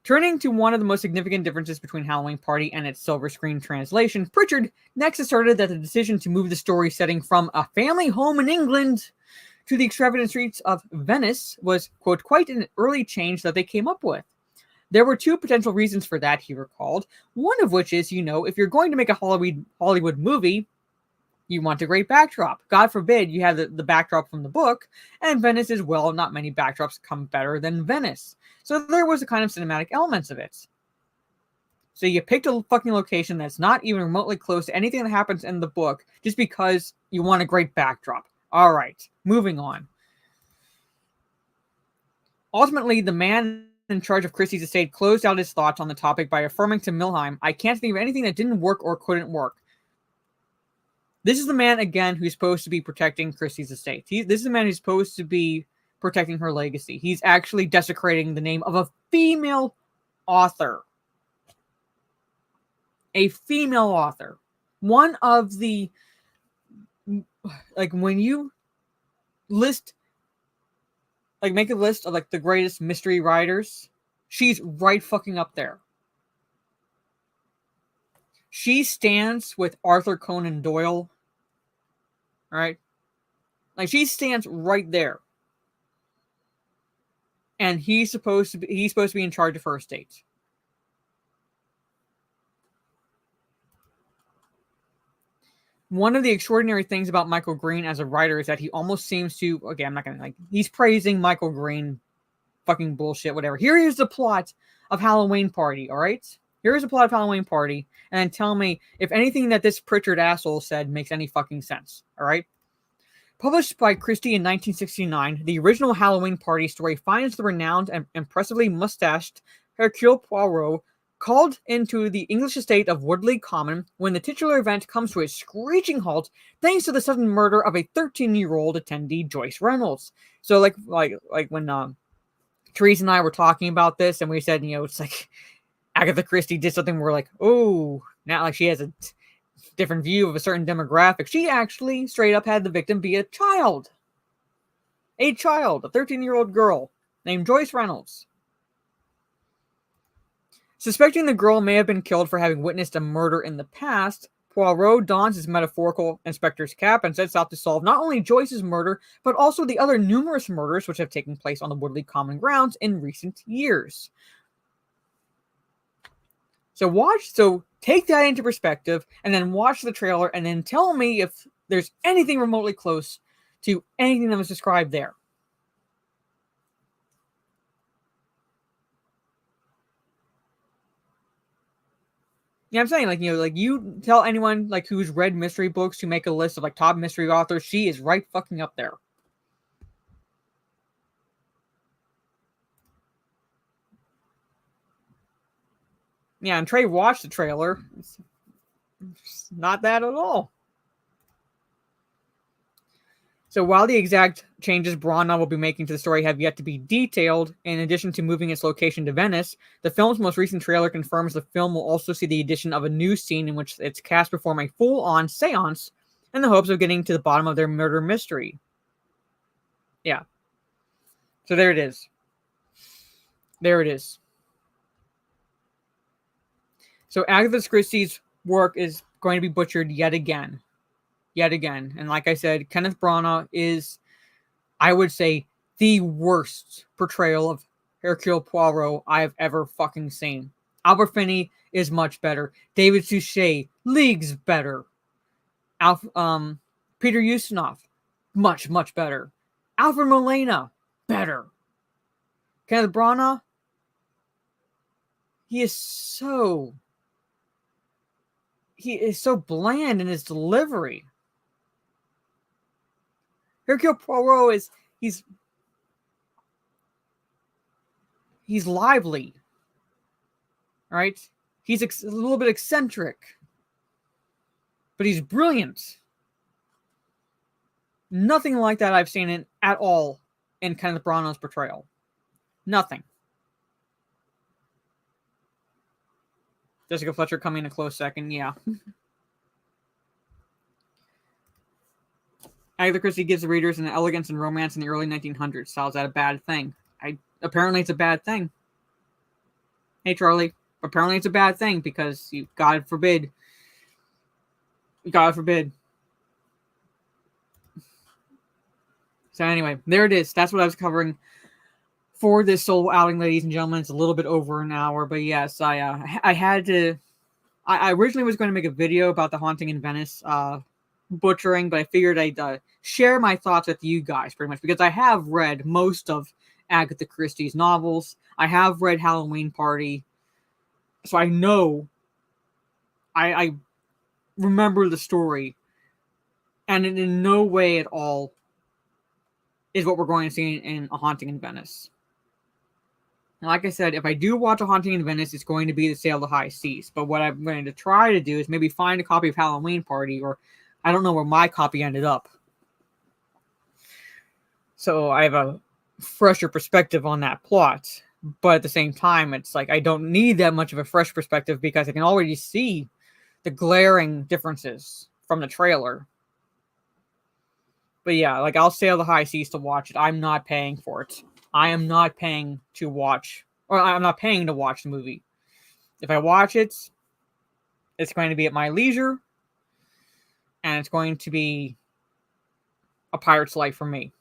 [SPEAKER 3] Turning to one of the most significant differences between Halloween Party and its silver screen translation, Pritchard next asserted that the decision to move the story setting from a family home in England to the extravagant streets of Venice was, quote, quite an early change that they came up with. There were two potential reasons for that, he recalled. One of which is, if you're going to make a Hollywood movie, you want a great backdrop. God forbid you have the backdrop from the book, and Venice is, well, not many backdrops come better than Venice. So there was a kind of cinematic elements of it. So you picked a fucking location that's not even remotely close to anything that happens in the book just because you want a great backdrop. All right, moving on. Ultimately, the man in charge of Christie's estate closed out his thoughts on the topic by affirming to Milheim, I can't think of anything that didn't work or couldn't work. This is the man, again, who's supposed to be protecting Christie's estate. This is the man who's supposed to be protecting her legacy. He's actually desecrating the name of a female author. A female author. One of the... when you list... make a list of, the greatest mystery writers, she's right fucking up there. She stands with Arthur Conan Doyle. All right? She stands right there. And he's supposed to be in charge of her estate. One of the extraordinary things about Michael Green as a writer is that he almost seems to, okay, I'm not going to, he's praising Michael Green, fucking bullshit, whatever. Here is the plot of Halloween Party, all right? Here is the plot of Halloween Party, and then tell me if anything that this Pritchard asshole said makes any fucking sense, all right? Published by Christie in 1969, the original Halloween Party story finds the renowned and impressively mustached Hercule Poirot called into the English estate of Woodley Common when the titular event comes to a screeching halt thanks to the sudden murder of a 13-year-old attendee, Joyce Reynolds. So like when Therese and I were talking about this and we said, it's like Agatha Christie did something, we're like, oh, now she has a different view of a certain demographic. She actually straight up had the victim be a child. A 13-year-old girl named Joyce Reynolds. Suspecting the girl may have been killed for having witnessed a murder in the past, Poirot dons his metaphorical inspector's cap and sets out to solve not only Joyce's murder, but also the other numerous murders which have taken place on the Woodley Common grounds in recent years. So take that into perspective, and then watch the trailer, and then tell me if there's anything remotely close to anything that was described there. Yeah, I'm saying, you tell anyone, who's read mystery books to make a list of, top mystery authors, she is right fucking up there. Yeah, and Trey watched the trailer. It's not that at all. So while the exact changes Branagh will be making to the story have yet to be detailed, in addition to moving its location to Venice, the film's most recent trailer confirms the film will also see the addition of a new scene in which its cast perform a full-on seance in the hopes of getting to the bottom of their murder mystery. Yeah. So there it is. There it is. So Agatha Christie's work is going to be butchered yet again. And like I said, Kenneth Branagh is, I would say, the worst portrayal of Hercule Poirot I have ever fucking seen. Albert Finney is much better. David Suchet, leagues better. Peter Ustinov, much, much better. Alfred Molina, better. Kenneth Branagh, he is so bland in his delivery. Hercule Poirot he's lively. All right? He's a little bit eccentric. But he's brilliant. Nothing like that I've seen at all in Kenneth Branagh's portrayal. Nothing. Jessica Fletcher coming in a close second, yeah. Agatha Christie gives the readers an elegance and romance in the early 1900s. So is that a bad thing? Apparently it's a bad thing. Hey, Charlie. Apparently it's a bad thing because God forbid. God forbid. So anyway, there it is. That's what I was covering for this solo outing, ladies and gentlemen. It's a little bit over an hour, but yes, I had to. I originally was going to make a video about the Haunting in Venice butchering, but I figured I'd share my thoughts with you guys pretty much because I have read most of Agatha Christie's novels. I have read Halloween Party, so I know. I remember the story, and in no way at all is what we're going to see in A Haunting in Venice. And like I said, if I do watch A Haunting in Venice, it's going to be The Sail to High Seas. But what I'm going to try to do is maybe find a copy of Halloween Party, or I don't know where my copy ended up. So I have a fresher perspective on that plot. But at the same time, it's like I don't need that much of a fresh perspective because I can already see the glaring differences from the trailer. But yeah, like I'll sail the high seas to watch it. I'm not paying for it. I am not paying to watch, or I'm not paying to watch the movie. If I watch it, it's going to be at my leisure, and it's going to be a pirate's life for me.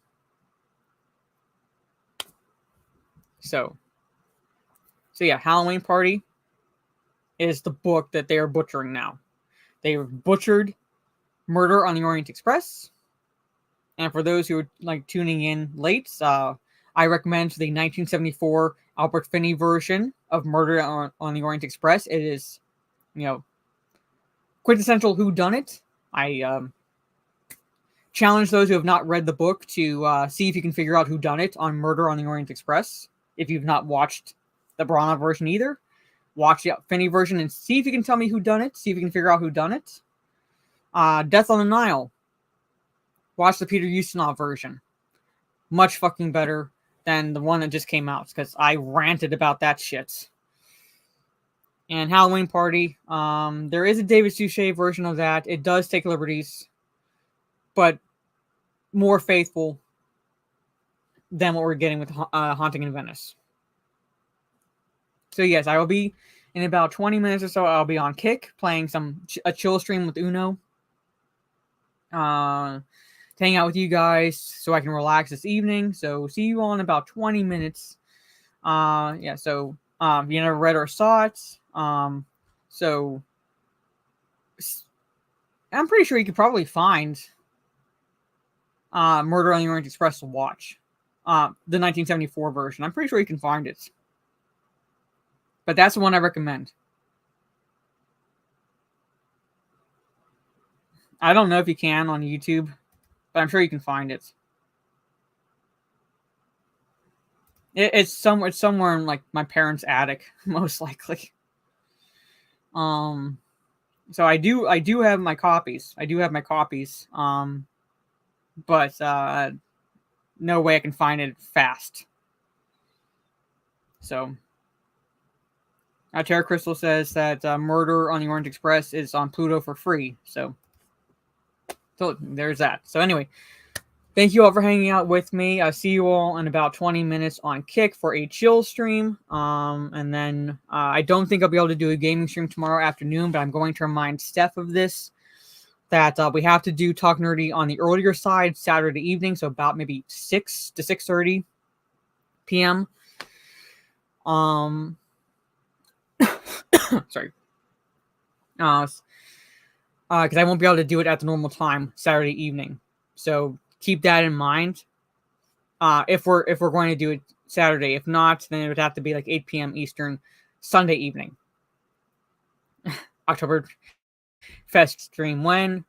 [SPEAKER 3] So yeah, Halloween Party is the book that they are butchering now. They butchered Murder on the Orient Express. And for those who are like tuning in late, I recommend the 1974 Albert Finney version of Murder on the Orient Express. It is, quintessential whodunit. I challenge those who have not read the book to see if you can figure out whodunit on Murder on the Orient Express. If you've not watched the Branagh version either, watch the Finney version and see if you can tell me whodunit. See if you can figure out whodunit. Death on the Nile. Watch the Peter Ustinov version. Much fucking better than the one that just came out because I ranted about that shit. And Halloween Party, there is a David Suchet version of that. It does take liberties, but more faithful than what we're getting with Haunting in Venice. So yes, I will be in about 20 minutes or so. I'll be on Kick playing a chill stream with Uno. To hang out with you guys so I can relax this evening. So see you all in about 20 minutes. So if you never read or saw it, so I'm pretty sure you could probably find Murder on the Orient Express to watch. The 1974 version. I'm pretty sure you can find it. But that's the one I recommend. I don't know if you can on YouTube, but I'm sure you can find it. It's somewhere in like my parents' attic, most likely. So I do have my copies. But no way I can find it fast. So Terra Crystal says that Murder on the Orient Express is on Pluto for free. So there's that. So anyway, thank you all for hanging out with me. I'll see you all in about 20 minutes on Kick for a chill stream. And then I don't think I'll be able to do a gaming stream tomorrow afternoon, but I'm going to remind Steph of this, that we have to do Talk Nerdy on the earlier side Saturday evening, so about maybe 6 to 6:30 p.m. Sorry. Because I won't be able to do it at the normal time Saturday evening. So keep that in mind. If we're going to do it Saturday. If not, then it would have to be like 8 p.m. Eastern Sunday evening. October Fest stream when?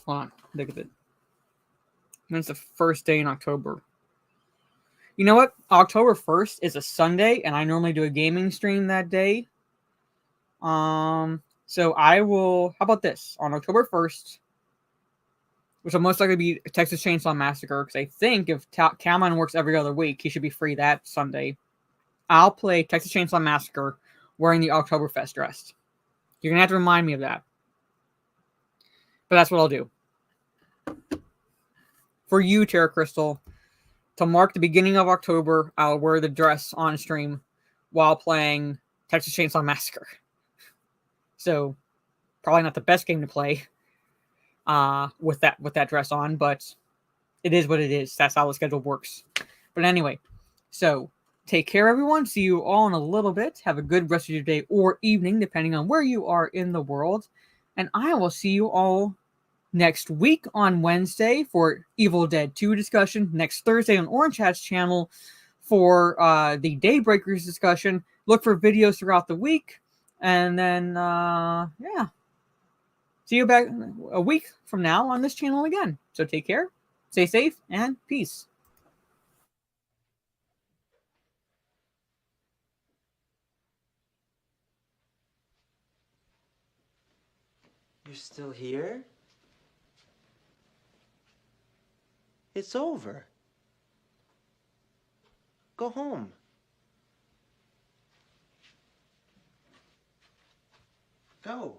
[SPEAKER 3] Hold on, look at it. When's the first day in October? You know what? October 1st is a Sunday, and I normally do a gaming stream that day. So I will, how about this? On October 1st, which will most likely be Texas Chainsaw Massacre, because I think if Calman works every other week, he should be free that Sunday. I'll play Texas Chainsaw Massacre wearing the Oktoberfest dress. You're going to have to remind me of that. But that's what I'll do. For you, Terra Crystal, to mark the beginning of October, I'll wear the dress on stream while playing Texas Chainsaw Massacre. So, probably not the best game to play with that dress on, but it is what it is. That's how the schedule works. But anyway, so take care, everyone. See you all in a little bit. Have a good rest of your day or evening, depending on where you are in the world. And I will see you all next week on Wednesday for Evil Dead 2 discussion. Next Thursday on Orange Hat's channel for the Daybreakers discussion. Look for videos throughout the week. And then, yeah. See you back a week from now on this channel again. So take care, stay safe, and peace.
[SPEAKER 5] You're still here? It's over. Go home. Go.